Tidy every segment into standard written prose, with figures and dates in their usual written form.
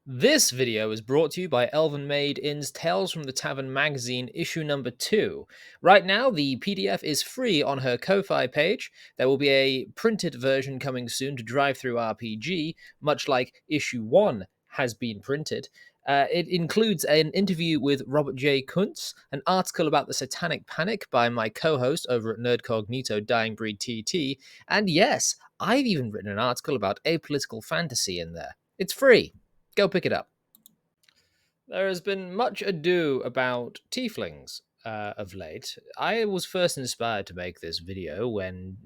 This video is brought to you by Elven Maid In's Tales from the Tavern magazine, issue number 2. Right now, the PDF is free on her Ko-Fi page. There will be a printed version coming soon to Drive Through RPG, much like issue 1 has been printed. It includes an interview with Robert J. Kuntz, an article about the Satanic Panic by my co-host over at Nerdcognito, Dying Breed TT, and yes, I've even written an article about apolitical fantasy in there. It's free. Go pick it up. There has been much ado about tieflings of late. I was first inspired to make this video when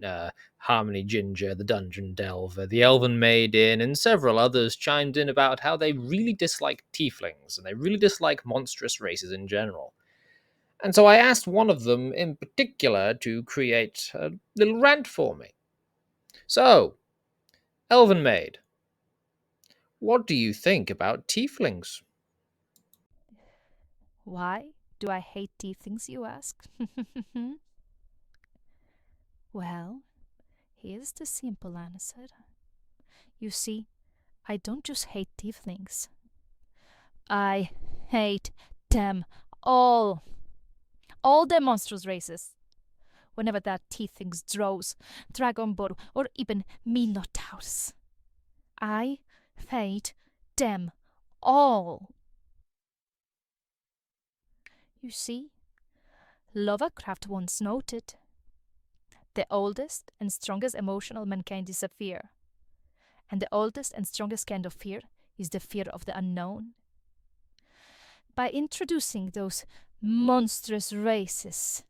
Harmony Ginger, the Dungeon Delver, the Elven Maiden, and several others chimed in about how they really dislike tieflings and they really dislike monstrous races in general. And so I asked one of them in particular to create a little rant for me. So, Elven Maid, what do you think about tieflings? Why do I hate tieflings, you ask? Well, here's the simple answer. You see, I don't just hate tieflings. I hate them all. All the monstrous races. Whenever that tieflings, drows, dragonborn, or even minotaurs. I hate them all. You see, Lovecraft once noted, the oldest and strongest emotional mankind is a fear, and the oldest and strongest kind of fear is the fear of the unknown. By introducing those monstrous races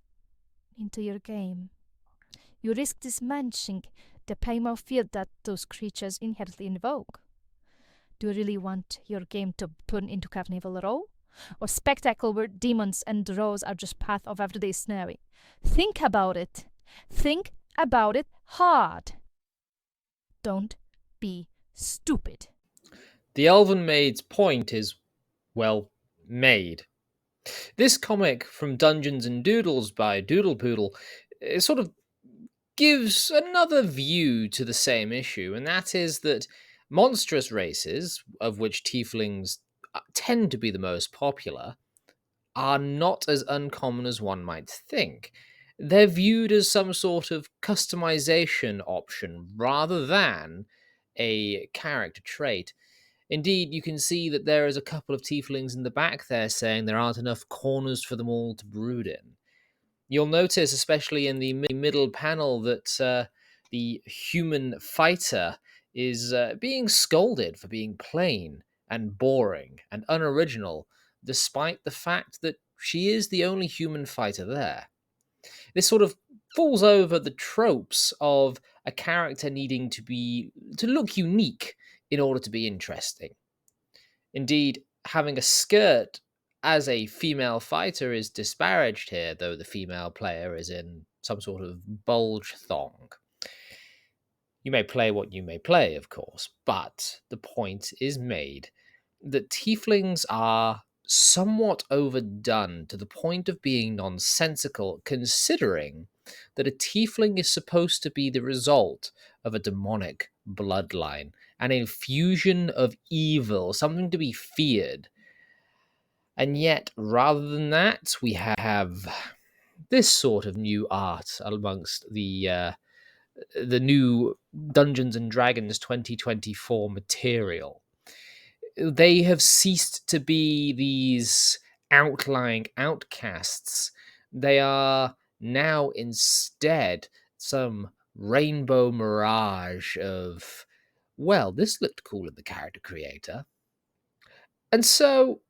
into your game, you risk diminishing the primal fear that those creatures inherently invoke. Do you really want your game to turn into Carnival Row? Or spectacle where demons and drows are just part of everyday scenery? Think about it. Think about it hard. Don't be stupid. The Elven Maid's point is, well, made. This comic from Dungeons and Doodles by Doodle Poodle sort of gives another view to the same issue, and that is that monstrous races, of which tieflings tend to be the most popular, are not as uncommon as one might think. They're viewed as some sort of customization option rather than a character trait. Indeed, you can see that there is a couple of tieflings in the back there saying there aren't enough corners for them all to brood in. You'll notice, especially in the middle panel, that the human fighter is being scolded for being plain and boring and unoriginal, despite the fact that she is the only human fighter there. This sort of falls over the tropes of a character needing to look unique in order to be interesting. Indeed, having a skirt as a female fighter is disparaged here, though the female player is in some sort of bulge thong. You may play what you may play, of course, but the point is made that tieflings are somewhat overdone to the point of being nonsensical, considering that a tiefling is supposed to be the result of a demonic bloodline, an infusion of evil, something to be feared. And yet, rather than that, we have this sort of new art amongst the new Dungeons and Dragons 2024 material. They have ceased to be these outlying outcasts. They are now instead some rainbow mirage of, well, this looked cool in the character creator. And so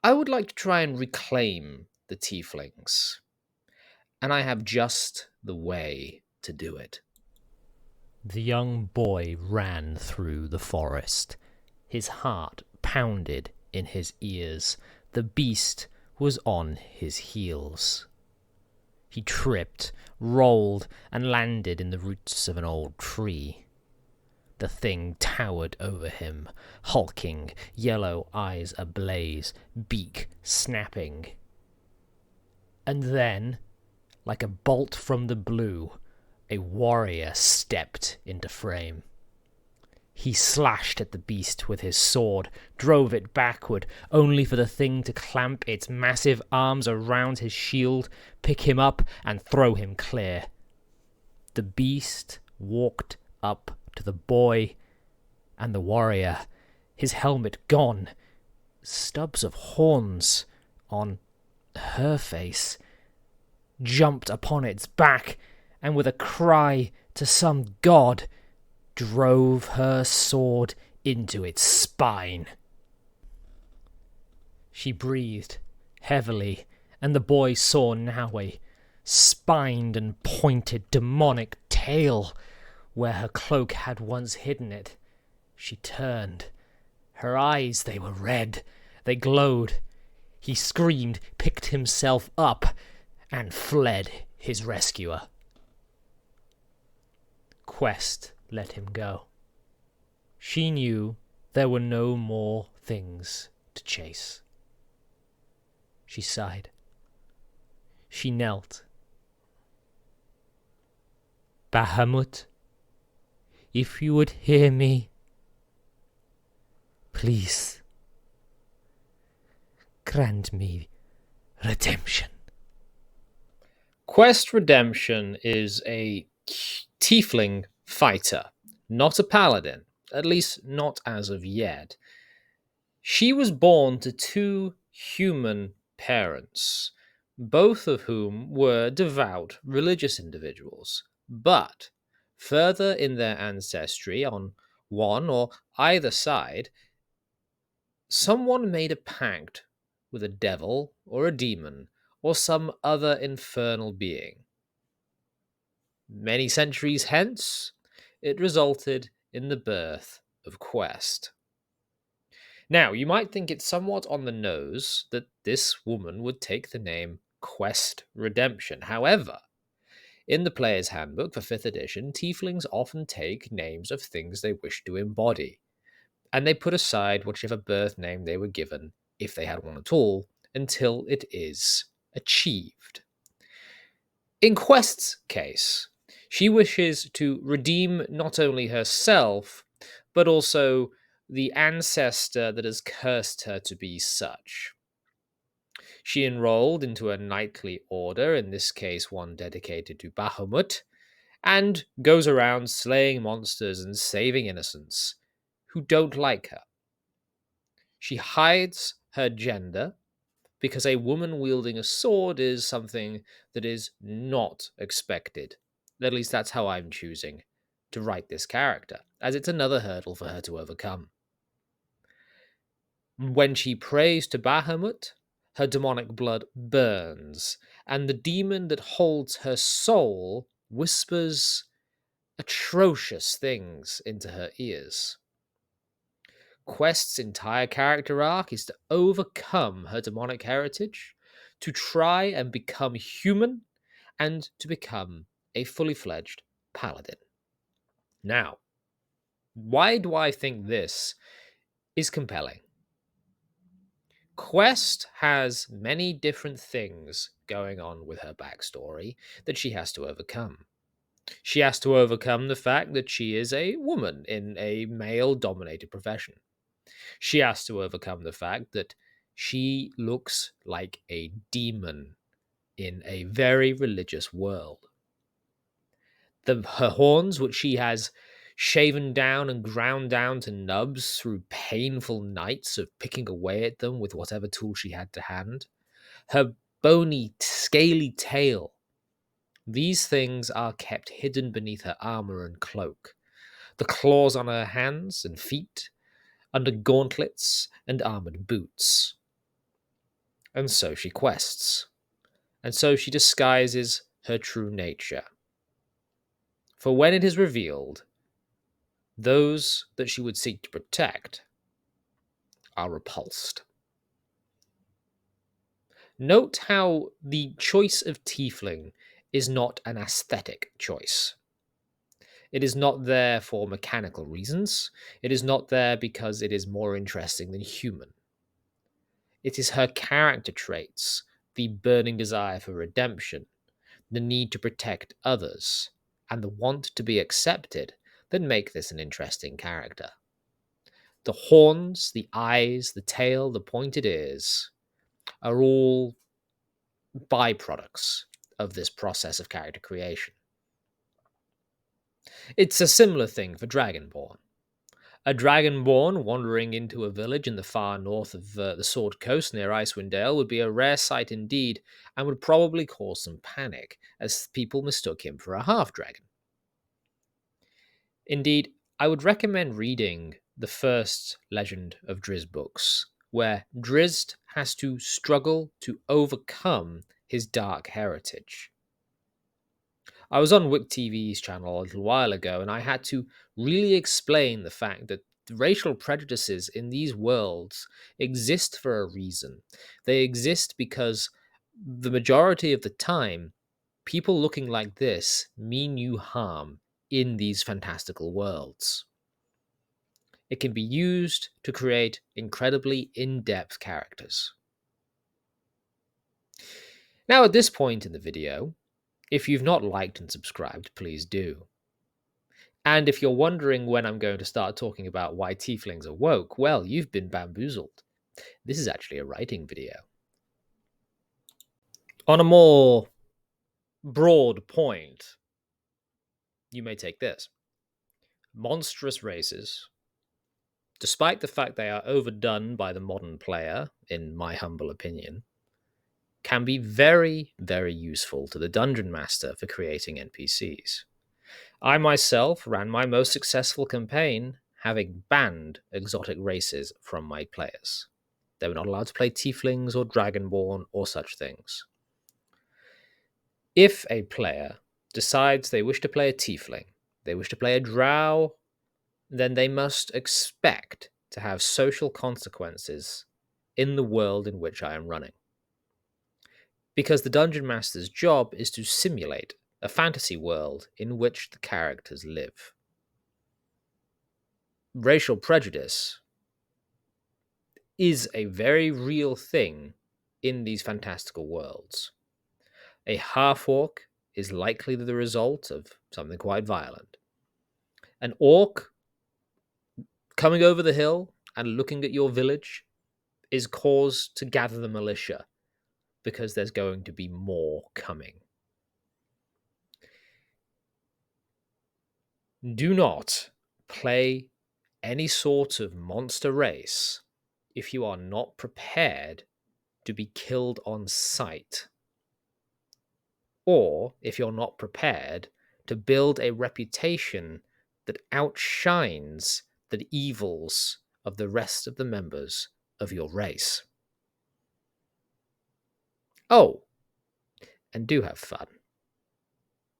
I would like to try and reclaim the tieflings. And I have just the way to do it. The young boy ran through the forest. His heart pounded in his ears. The beast was on his heels. He tripped, rolled, and landed in the roots of an old tree. The thing towered over him, hulking, yellow eyes ablaze, beak snapping. And then, like a bolt from the blue, a warrior stepped into frame. He slashed at the beast with his sword, drove it backward, only for the thing to clamp its massive arms around his shield, pick him up, and throw him clear. The beast walked up to the boy and the warrior, his helmet gone, stubs of horns on her face, jumped upon its back, and with a cry to some god, drove her sword into its spine. She breathed heavily, and the boy saw now a spined and pointed demonic tail where her cloak had once hidden it. She turned. Her eyes, they were red. They glowed. He screamed, picked himself up, and fled his rescuer. Quest let him go. She knew there were no more things to chase. She sighed. She knelt. Bahamut, if you would hear me, please grant me redemption. Quest Redemption is a tiefling fighter, not a paladin, at least not as of yet. She was born to two human parents, both of whom were devout religious individuals, but further in their ancestry, on one or either side, someone made a pact with a devil or a demon or some other infernal being. Many centuries hence, it resulted in the birth of Quest. Now, you might think it's somewhat on the nose that this woman would take the name Quest Redemption. However, in the Player's Handbook for 5th edition, tieflings often take names of things they wish to embody, and they put aside whichever birth name they were given, if they had one at all, until it is achieved. In Quest's case, she wishes to redeem not only herself, but also the ancestor that has cursed her to be such. She enrolled into a knightly order, in this case one dedicated to Bahamut, and goes around slaying monsters and saving innocents who don't like her. She hides her gender because a woman wielding a sword is something that is not expected. At least that's how I'm choosing to write this character, as it's another hurdle for her to overcome. When she prays to Bahamut, her demonic blood burns, and the demon that holds her soul whispers atrocious things into her ears. Quest's entire character arc is to overcome her demonic heritage, to try and become human, and to become a fully fledged paladin. Now, why do I think this is compelling? Quest has many different things going on with her backstory that she has to overcome. She has to overcome the fact that she is a woman in a male-dominated profession. She has to overcome the fact that she looks like a demon in a very religious world. Her horns, which she has shaven down and ground down to nubs through painful nights of picking away at them with whatever tool she had to hand. Her bony, scaly tail. These things are kept hidden beneath her armor and cloak. The claws on her hands and feet, under gauntlets and armored boots. And so she quests. And so she disguises her true nature. For when it is revealed, those that she would seek to protect are repulsed. Note how the choice of tiefling is not an aesthetic choice. It is not there for mechanical reasons. It is not there because it is more interesting than human. It is her character traits, the burning desire for redemption, the need to protect others, and the want to be accepted that make this an interesting character. The horns, the eyes, the tail, the pointed ears are all byproducts of this process of character creation. It's a similar thing for Dragonborn. A Dragonborn wandering into a village in the far north of the Sword Coast near Icewind Dale would be a rare sight indeed, and would probably cause some panic, as people mistook him for a half-dragon. Indeed, I would recommend reading the first Legend of Drizzt books, where Drizzt has to struggle to overcome his dark heritage. I was on Wick TV's channel a little while ago, and I had to really explain the fact that the racial prejudices in these worlds exist for a reason. They exist because the majority of the time, people looking like this mean you harm in these fantastical worlds. It can be used to create incredibly in-depth characters. Now, at this point in the video, if you've not liked and subscribed, please do. And if you're wondering when I'm going to start talking about why tieflings are woke, well, you've been bamboozled. This is actually a writing video. On a more broad point, you may take this. Monstrous races, despite the fact they are overdone by the modern player, in my humble opinion, can be very, very useful to the Dungeon Master for creating NPCs. I myself ran my most successful campaign having banned exotic races from my players. They were not allowed to play tieflings or dragonborn or such things. If a player decides they wish to play a tiefling, they wish to play a drow, then they must expect to have social consequences in the world in which I am running. Because the Dungeon Master's job is to simulate a fantasy world in which the characters live. Racial prejudice is a very real thing in these fantastical worlds. A half-orc is likely the result of something quite violent. An orc coming over the hill and looking at your village is cause to gather the militia, because there's going to be more coming. Do not play any sort of monster race if you are not prepared to be killed on sight, or if you're not prepared to build a reputation that outshines the evils of the rest of the members of your race. Oh, and do have fun.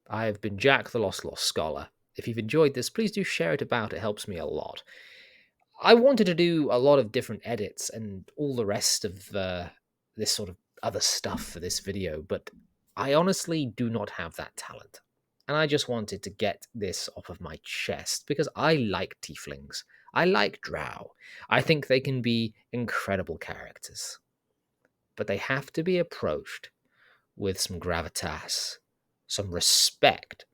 I have been Jack the Lost Scholar. If you've enjoyed this, please do share it about. It helps me a lot. I wanted to do a lot of different edits and all the rest of this sort of other stuff for this video, but I honestly do not have that talent. And I just wanted to get this off of my chest because I like tieflings. I like drow. I think they can be incredible characters. But they have to be approached with some gravitas, some respect,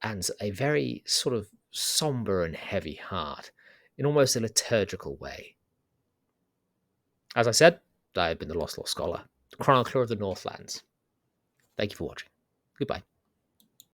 and a very sort of somber and heavy heart, in almost a liturgical way. As I said, I have been the Lost Scholar, chronicler of the Northlands. Thank you for watching. Goodbye.